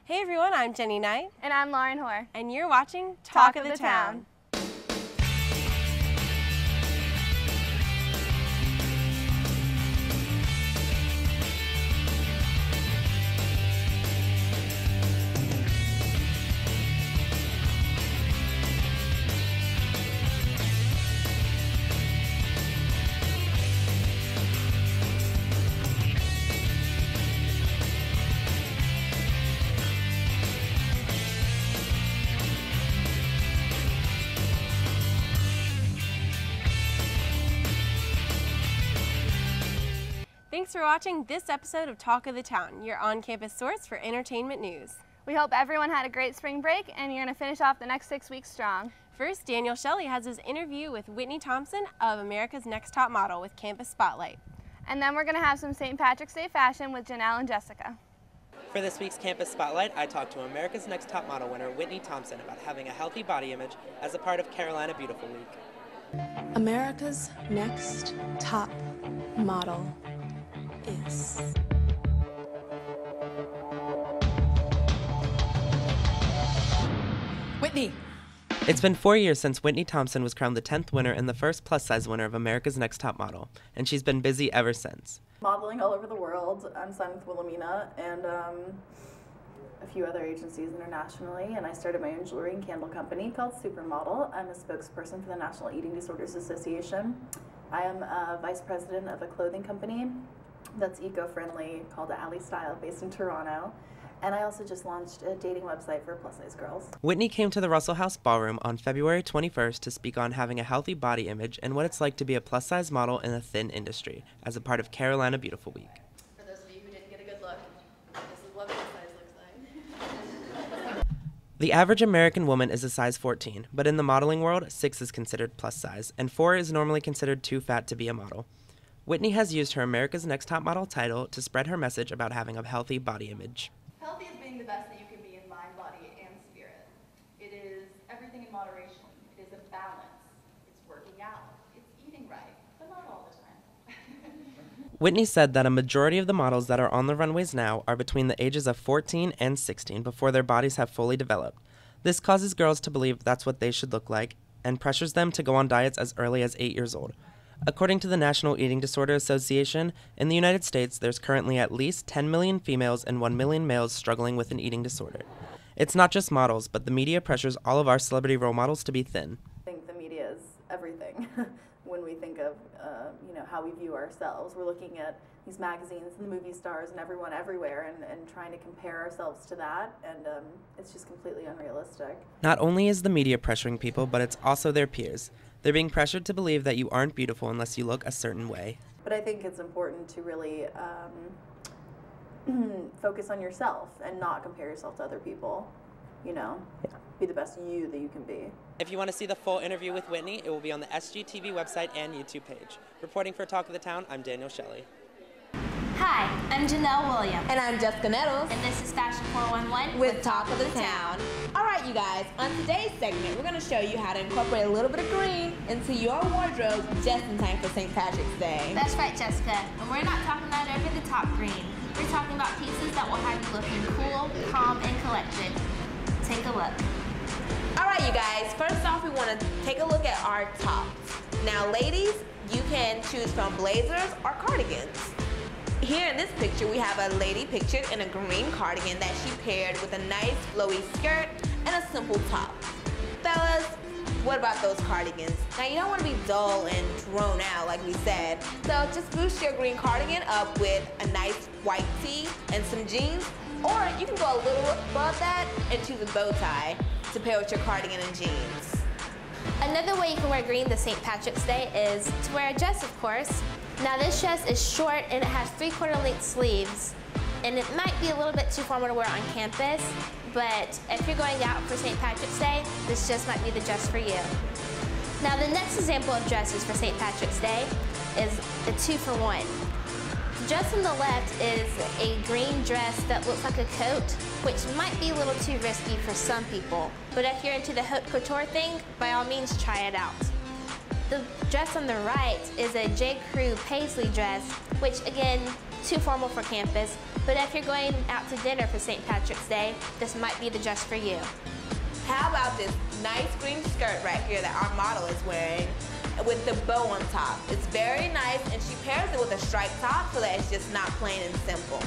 Hey everyone, I'm Jenni Knight. And I'm Hoar. And you're watching Talk of the Town. Thanks for watching this episode of Talk of the Town, your on-campus source for entertainment news. We hope everyone had a great spring break and you're going to finish off the next 6 weeks strong. First, Daniel Shelley has his interview with Whitney Thompson of America's Next Top Model with Campus Spotlight. And then we're going to have some St. Patrick's Day fashion with Janelle and Jessica. For this week's Campus Spotlight, I talked to America's Next Top Model winner Whitney Thompson about having a healthy body image as a part of Carolina Beautiful Week. America's Next Top Model is... Whitney! It's been 4 years since Whitney Thompson was crowned the 10th winner and the first plus-size winner of America's Next Top Model, and she's been busy ever since. Modeling all over the world. I'm signed with Wilhelmina and a few other agencies internationally, and I started my own jewelry and candle company called Supermodel. I'm a spokesperson for the National Eating Disorders Association. I am a vice president of a clothing company that's eco-friendly called Alley Style, based in Toronto. And I also just launched a dating website for plus-size girls. Whitney came to the Russell House Ballroom on February 21st to speak on having a healthy body image and what it's like to be a plus-size model in the thin industry as a part of Carolina Beautiful Week. For those of you who didn't get a good look, this is what plus-size looks like. The average American woman is a size 14, but in the modeling world, 6 is considered plus size, and 4 is normally considered too fat to be a model. Whitney has used her America's Next Top Model title to spread her message about having a healthy body image. Healthy is being the best that you can be in mind, body, and spirit. It is everything in moderation. It is a balance. It's working out. It's eating right, but not all the time. Whitney said that a majority of the models that are on the runways now are between the ages of 14 and 16 before their bodies have fully developed. This causes girls to believe that's what they should look like and pressures them to go on diets as early as 8 years old. According to the National Eating Disorder Association, in the United States, there's currently at least 10 million females and 1 million males struggling with an eating disorder. It's not just models, but the media pressures all of our celebrity role models to be thin. I think the media is everything. When we think of how we view ourselves, we're looking at these magazines and the movie stars and everyone everywhere and trying to compare ourselves to that, and it's just completely unrealistic. Not only is the media pressuring people, but it's also their peers. They're being pressured to believe that you aren't beautiful unless you look a certain way. But I think it's important to really focus on yourself and not compare yourself to other people. Be the best you that you can be. If you want to see the full interview with Whitney, it will be on the SGTV website and YouTube page. Reporting for Talk of the Town, I'm Daniel Shelley. Hi, I'm Janelle Williams. And I'm Jessica Nettles. And this is Fashion 411 with Talk of the Town. All right, you guys, on today's segment, we're going to show you how to incorporate a little bit of green into your wardrobe just in time for St. Patrick's Day. That's right, Jessica. And we're not talking about over-the-top green. We're talking about pieces that will have you looking cool, calm, and collected. Take a look. All right, you guys, first off, we want to take a look at our tops. Now, ladies, you can choose from blazers or cardigans. Here in this picture, we have a lady pictured in a green cardigan that she paired with a nice flowy skirt and a simple top. Fellas, what about those cardigans? Now, you don't want to be dull and thrown out like we said, so just boost your green cardigan up with a nice white tee and some jeans, or you can go a little above that and choose a bow tie to pair with your cardigan and jeans. Another way you can wear green this St. Patrick's Day is to wear a dress, of course. Now this dress is short and it has 3/4 length sleeves, and it might be a little bit too formal to wear on campus, but if you're going out for St. Patrick's Day, this just might be the dress for you. Now the next example of dresses for St. Patrick's Day is a 2-for-1. The dress on the left is a green dress that looks like a coat, which might be a little too risky for some people, but if you're into the haute couture thing, by all means try it out. The dress on the right is a J. Crew paisley dress, which again, too formal for campus, but if you're going out to dinner for St. Patrick's Day, this might be the dress for you. How about this nice green skirt right here that our model is wearing with the bow on top? It's very nice, and she pairs it with a striped top so that it's just not plain and simple.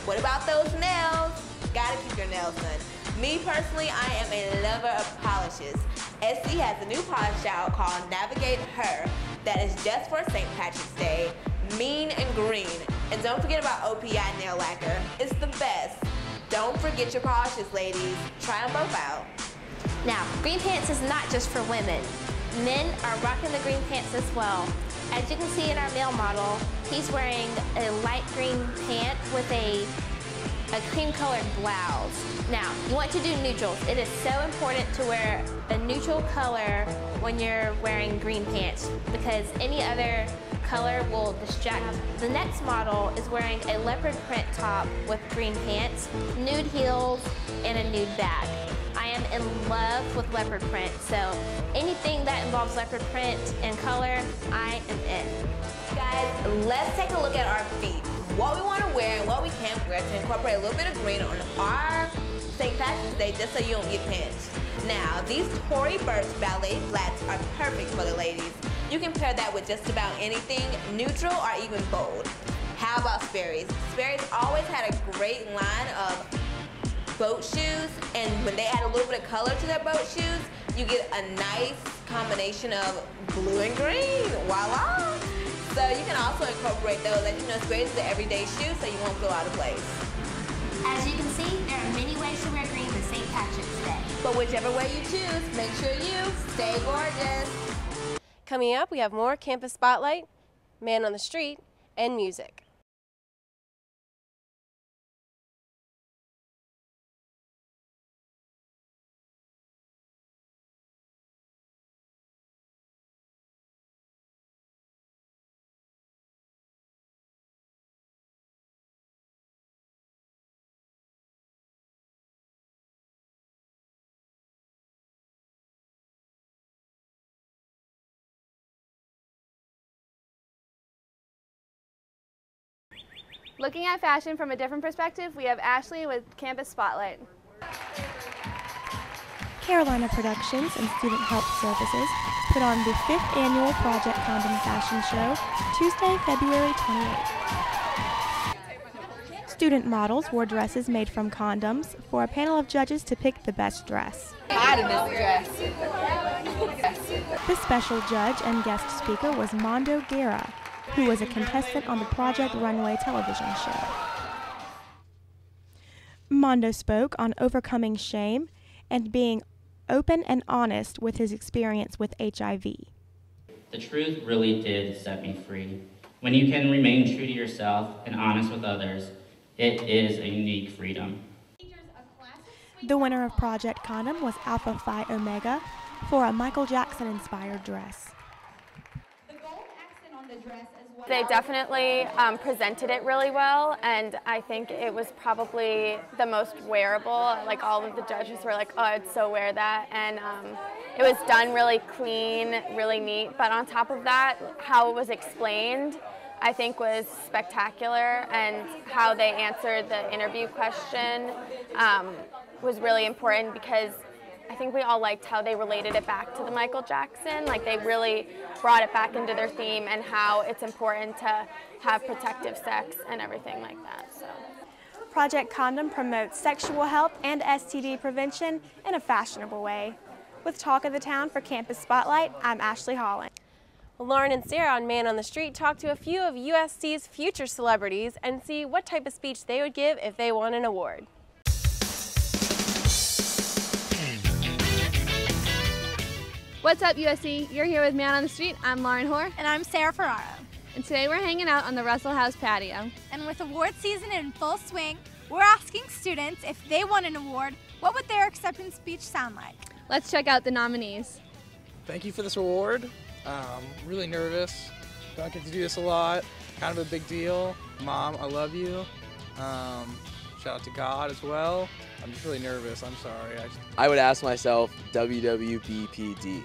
What about those nails? Gotta keep your nails done. Me personally, I am a lover of polishes. SC has a new polish out called Navigate Her that is just for St. Patrick's Day. Mean and green. And don't forget about OPI nail lacquer. It's the best. Don't forget your polishes, ladies. Try them both out. Now, green pants is not just for women. Men are rocking the green pants as well. As you can see in our male model, he's wearing a light green pant with a cream colored blouse. Now, you want to do neutrals. It is so important to wear a neutral color when you're wearing green pants because any other color will distract. The next model is wearing a leopard print top with green pants, nude heels, and a nude bag. I am in love with leopard print, so anything that involves leopard print and color, I am in. Guys, let's take a look at our feet. What we want to wear and what we can't wear to incorporate a little bit of green on our St. Patrick's Day just so you don't get pinched. Now, these Tory Burch ballet flats are perfect for the ladies. You can pair that with just about anything, neutral or even bold. How about Sperry's? Sperry's always had a great line of boat shoes, and when they add a little bit of color to their boat shoes, you get a nice combination of blue and green. Voila! So you can also incorporate those. As you know, Sperry's is an everyday shoe, so you won't feel out of place. As you can see, there are many ways to wear green for St. Patrick's Day. But whichever way you choose, make sure you stay gorgeous. Coming up, we have more Campus Spotlight, Man on the Street, and music. Looking at fashion from a different perspective, we have Ashley with Campus Spotlight. Carolina Productions and Student Help Services put on the 5th annual Project Condom Fashion Show, Tuesday, February 28th. Student models wore dresses made from condoms for a panel of judges to pick the best dress. The special judge and guest speaker was Mondo Guerra, who was a contestant on the Project Runway television show. Mondo spoke on overcoming shame and being open and honest with his experience with HIV. The truth really did set me free. When you can remain true to yourself and honest with others, it is a unique freedom. The winner of Project Condom was Alpha Phi Omega for a Michael Jackson-inspired dress. They definitely presented it really well, and I think it was probably the most wearable. Like, all of the judges were like, oh, I'd so wear that, and it was done really clean, really neat, but on top of that, how it was explained, I think was spectacular, and how they answered the interview question was really important because I think we all liked how they related it back to the Michael Jackson. Like, they really brought it back into their theme and how it's important to have protective sex and everything like that. So, Project Condom promotes sexual health and STD prevention in a fashionable way. With Talk of the Town for Campus Spotlight, I'm Ashley Holland. Well, Lauren and Sarah on Man on the Street talked to a few of USC's future celebrities and see what type of speech they would give if they won an award. What's up, USC? You're here with Man on the Street. I'm Lauren Hoar. And I'm Sarah Ferraro. And today we're hanging out on the Russell House patio. And with award season in full swing, we're asking students if they won an award, what would their acceptance speech sound like? Let's check out the nominees. Thank you for this award. Really nervous. Don't get to do this a lot. Kind of a big deal. Mom, I love you. Shout out to God as well. I'm just really nervous. I'm sorry. I would ask myself WWBPD,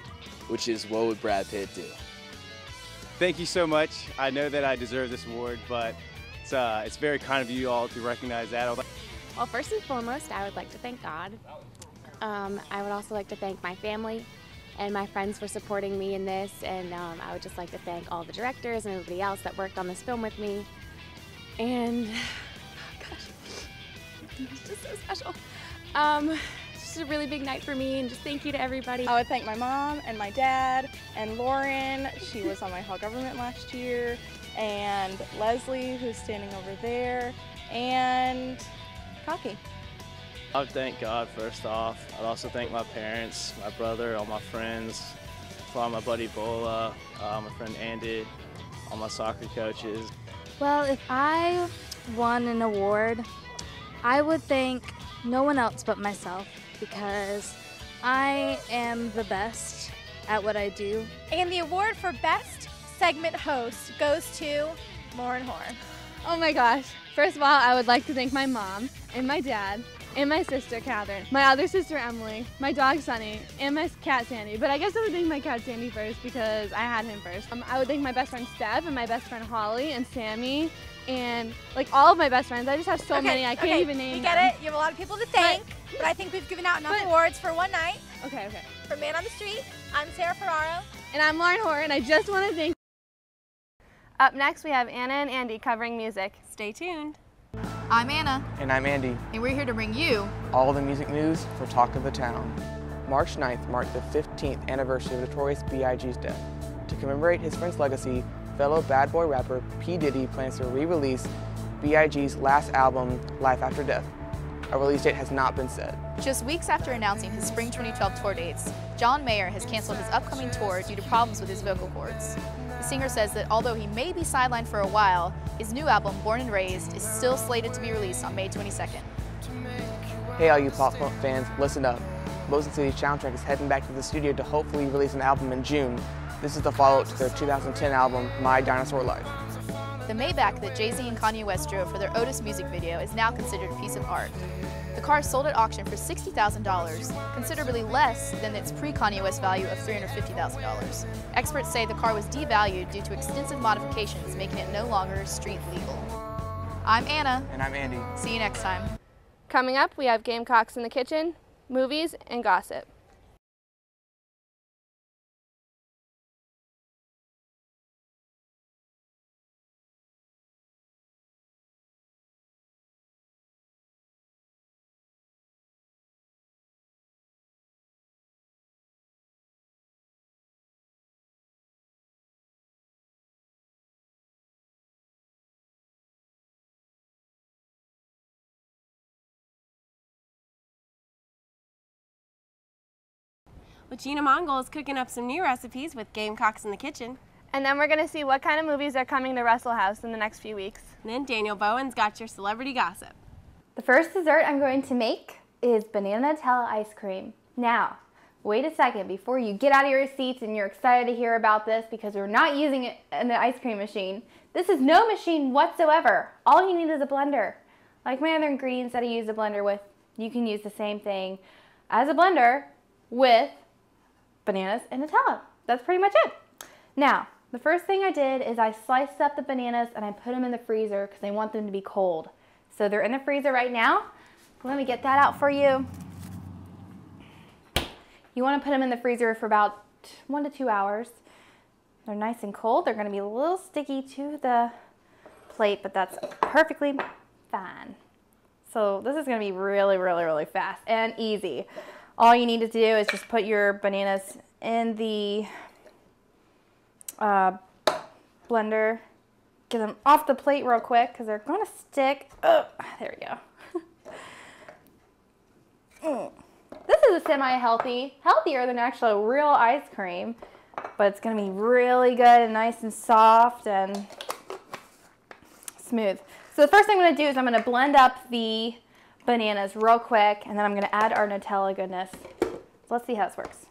which is what would Brad Pitt do? Thank you so much. I know that I deserve this award, but It's very kind of you all to recognize that. Well, first and foremost, I would like to thank God. I would also like to thank my family and my friends for supporting me in this, and I would just like to thank all the directors and everybody else that worked on this film with me. And, oh gosh, it's just so special. It's just a really big night for me, and just thank you to everybody. I would thank my mom and my dad and Lauren, she was on my Hall Government last year, and Leslie, who's standing over there, and Cocky. I would thank God first off. I'd also thank my parents, my brother, all my friends, my buddy Bola, my friend Andy, all my soccer coaches. Well, if I won an award, I would thank no one else but myself, because I am the best at what I do. And the award for Best Segment Host goes to Lauren Hoar. Oh my gosh. First of all, I would like to thank my mom and my dad and my sister Catherine, my other sister Emily, my dog Sunny, and my cat Sandy. But I guess I would thank my cat Sandy first because I had him first. I would thank my best friend Steph and my best friend Holly and Sammy and like all of my best friends. I just have so many I can't even name. We get it. You have a lot of people to thank, but I think we've given out enough awards for one night. Okay. For Man on the Street, I'm Sarah Ferraro. And I'm Lauren Hoare, and I just want to thank. Up next, we have Anna and Andy covering music. Stay tuned. I'm Anna. And I'm Andy. And we're here to bring you all the music news for Talk of the Town. March 9th marked the 15th anniversary of Notorious B.I.G.'s death. To commemorate his friend's legacy, fellow bad boy rapper P. Diddy plans to re-release B.I.G.'s last album, Life After Death. A release date has not been set. Just weeks after announcing his spring 2012 tour dates, John Mayer has canceled his upcoming tour due to problems with his vocal cords. The singer says that although he may be sidelined for a while, his new album, Born and Raised, is still slated to be released on May 22nd. Hey all you pop punk fans, listen up. Motion City's Soundtrack is heading back to the studio to hopefully release an album in June. This is the follow-up to their 2010 album, My Dinosaur Life. The Maybach that Jay-Z and Kanye West drove for their Otis music video is now considered a piece of art. The car sold at auction for $60,000, considerably less than its pre-Kanye West value of $350,000. Experts say the car was devalued due to extensive modifications, making it no longer street legal. I'm Anna. And I'm Andy. See you next time. Coming up, we have Gamecocks in the Kitchen, movies, and gossip. Well, Gina Mongol is cooking up some new recipes with Gamecocks in the Kitchen. And then we're going to see what kind of movies are coming to Russell House in the next few weeks. And then Daniel Bowen's got your celebrity gossip. The first dessert I'm going to make is banana Nutella ice cream. Now, wait a second before you get out of your seats and you're excited to hear about this because we're not using it in the ice cream machine. This is no machine whatsoever. All you need is a blender. Like my other ingredients that I use a blender with, you can use the same thing as a blender with bananas and Nutella. That's pretty much it. Now, the first thing I did is I sliced up the bananas and I put them in the freezer because I want them to be cold. So they're in the freezer right now. Let me get that out for you. You want to put them in the freezer for about 1 to 2 hours. They're nice and cold. They're going to be a little sticky to the plate, but that's perfectly fine. So this is going to be really, really, really fast and easy. All you need to do is just put your bananas in the blender. Get them off the plate real quick because they're going to stick. Oh, there we go. This is a semi-healthy, healthier than actual real ice cream, but it's going to be really good and nice and soft and smooth. So the first thing I'm going to do is I'm going to blend up the bananas real quick, and then I'm going to add our Nutella goodness. So let's see how this works.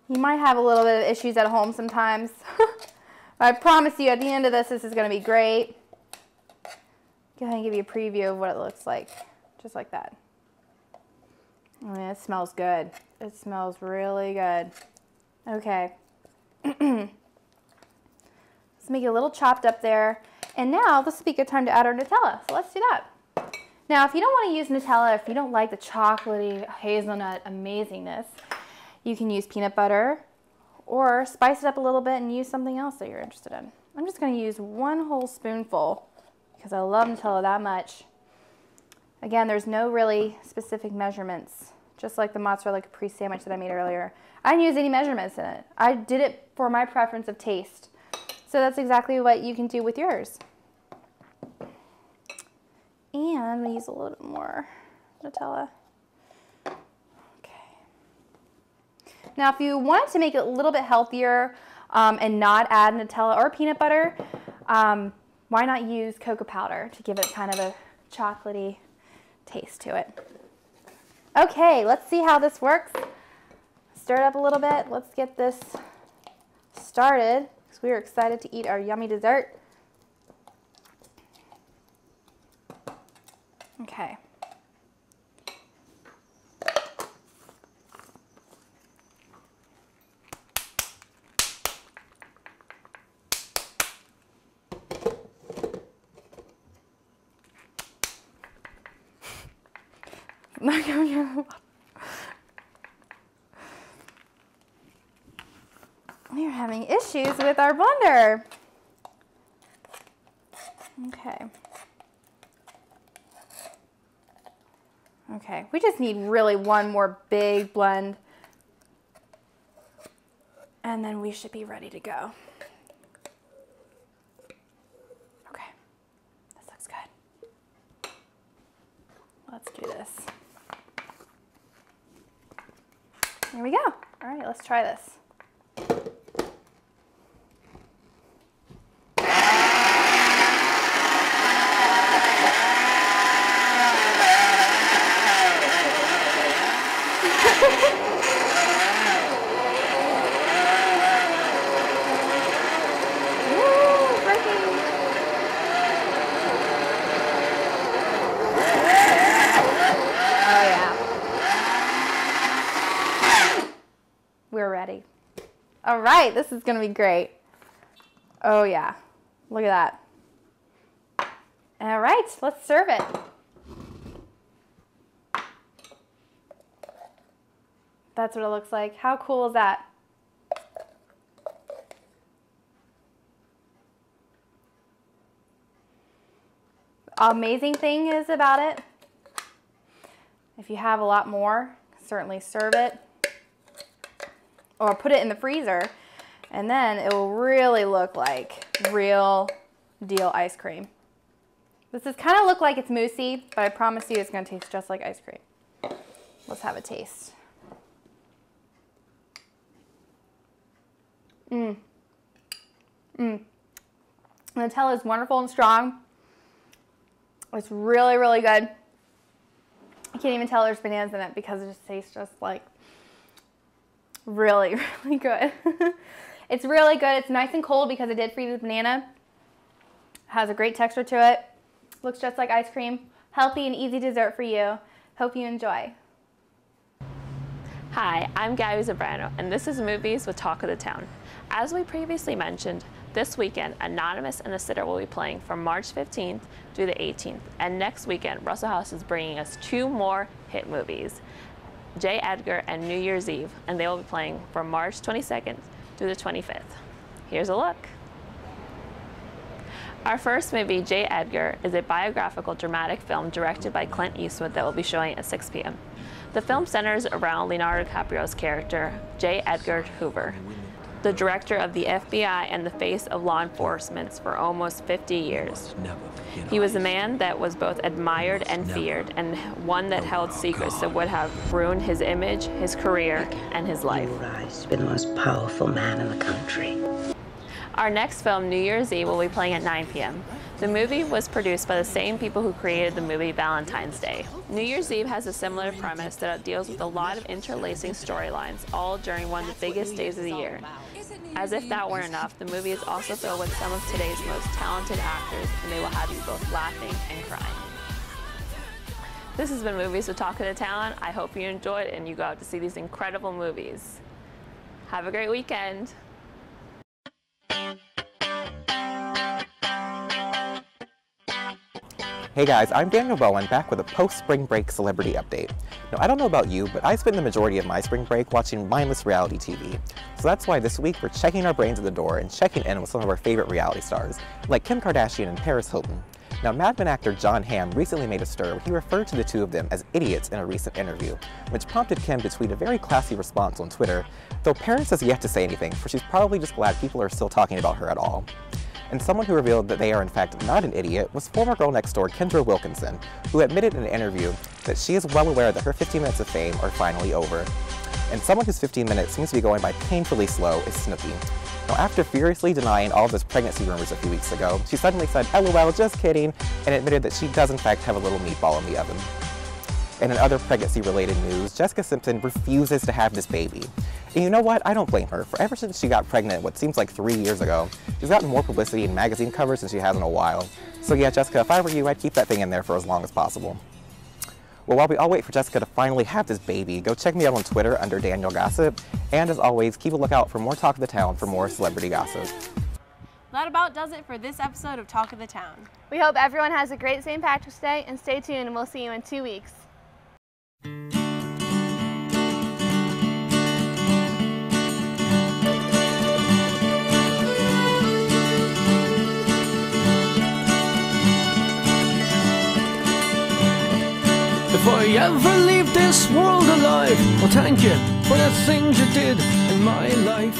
You might have a little bit of issues at home sometimes. I promise you at the end of this, this is going to be great. Go ahead and give you a preview of what it looks like. Just like that. I mean, it smells good. It smells really good. Okay. Let's make it a little chopped up there. And now this would be a good time to add our Nutella. So let's do that. Now, if you don't want to use Nutella, if you don't like the chocolatey hazelnut amazingness, you can use peanut butter or spice it up a little bit and use something else that you're interested in. I'm just going to use 1 whole spoonful because I love Nutella that much. Again, there's no really specific measurements, just like the mozzarella capri sandwich that I made earlier. I didn't use any measurements in it. I did it for my preference of taste. So that's exactly what you can do with yours. And I'm going to use a little bit more Nutella. Now, if you want to make it a little bit healthier and not add Nutella or peanut butter, why not use cocoa powder to give it kind of a chocolatey taste to it? Okay, let's see how this works. Stir it up a little bit. Let's get this started because we are excited to eat our yummy dessert. Okay. We're having issues with our blender. Okay. Okay, we just need really one more big blend. And then we should be ready to go. Okay, this looks good. Let's do this. Here we go. All right, let's try this. We're ready. All right, this is gonna be great. Oh yeah, look at that. All right, let's serve it. That's what it looks like. How cool is that? Amazing thing is about it, if you have a lot more, certainly serve it. Or put it in the freezer, and then it will really look like real deal ice cream. This is kind of look like it's moussey, but I promise you it's going to taste just like ice cream. Let's have a taste. Nutella is wonderful and strong. It's really, really good. I can't even tell there's bananas in it because it just tastes just like really, really good. It's really good. It's nice and cold because I did freeze the banana. Has a great texture to it. Looks just like ice cream. Healthy and easy dessert for you. Hope you enjoy. Hi, I'm Gabby Zabrano, and this is Movies with Talk of the Town. As we previously mentioned, this weekend, Anonymous and the Sitter will be playing from March 15th through the 18th. And next weekend, Russell House is bringing us 2 more hit movies, J. Edgar and New Year's Eve, and they will be playing from March 22nd through the 25th. Here's a look. Our first movie, J. Edgar, is a biographical dramatic film directed by Clint Eastwood that will be showing at 6 p.m. The film centers around Leonardo DiCaprio's character, J. Edgar Hoover, the director of the FBI and the face of law enforcement for almost 50 years. He was a man that was both admired and feared, and one that held secrets that would have ruined his image, his career, and his life. You rise to be the most powerful man in the country. Our next film, New Year's Eve, will be playing at 9 p.m. The movie was produced by the same people who created the movie Valentine's Day. New Year's Eve has a similar premise that deals with a lot of interlacing storylines, all during one of the biggest days of the year. As if that weren't enough, the movie is also filled with some of today's most talented actors, and they will have you both laughing and crying. This has been Movies with Talk of the Town. I hope you enjoyed and you go out to see these incredible movies. Have a great weekend. Hey guys, I'm Daniel Bowen, back with a post-spring break celebrity update. Now, I don't know about you, but I spent the majority of my spring break watching mindless reality TV. So that's why this week we're checking our brains at the door and checking in with some of our favorite reality stars, like Kim Kardashian and Paris Hilton. Now, Mad Men actor Jon Hamm recently made a stir when he referred to the two of them as idiots in a recent interview, which prompted Kim to tweet a very classy response on Twitter, though Paris has yet to say anything, for she's probably just glad people are still talking about her at all. And someone who revealed that they are in fact not an idiot was former Girl Next Door Kendra Wilkinson, who admitted in an interview that she is well aware that her 15 minutes of fame are finally over. And someone whose 15 minutes seems to be going by painfully slow is Snooki. Now, after furiously denying all of those pregnancy rumors a few weeks ago, she suddenly said, "LOL, just kidding," and admitted that she does in fact have a little meatball in the oven. And in other pregnancy-related news, Jessica Simpson refuses to have this baby. And you know what? I don't blame her, for ever since she got pregnant what seems like 3 years ago, she's gotten more publicity in magazine covers than she has in a while. So yeah, Jessica, if I were you, I'd keep that thing in there for as long as possible. Well, while we all wait for Jessica to finally have this baby, go check me out on Twitter under Daniel Gossip, and as always, keep a lookout for more Talk of the Town for more celebrity gossip. That about does it for this episode of Talk of the Town. We hope everyone has a great St. Patrick's Day, and stay tuned and we'll see you in 2 weeks. If I ever leave this world alive, well, thank you for the things you did in my life.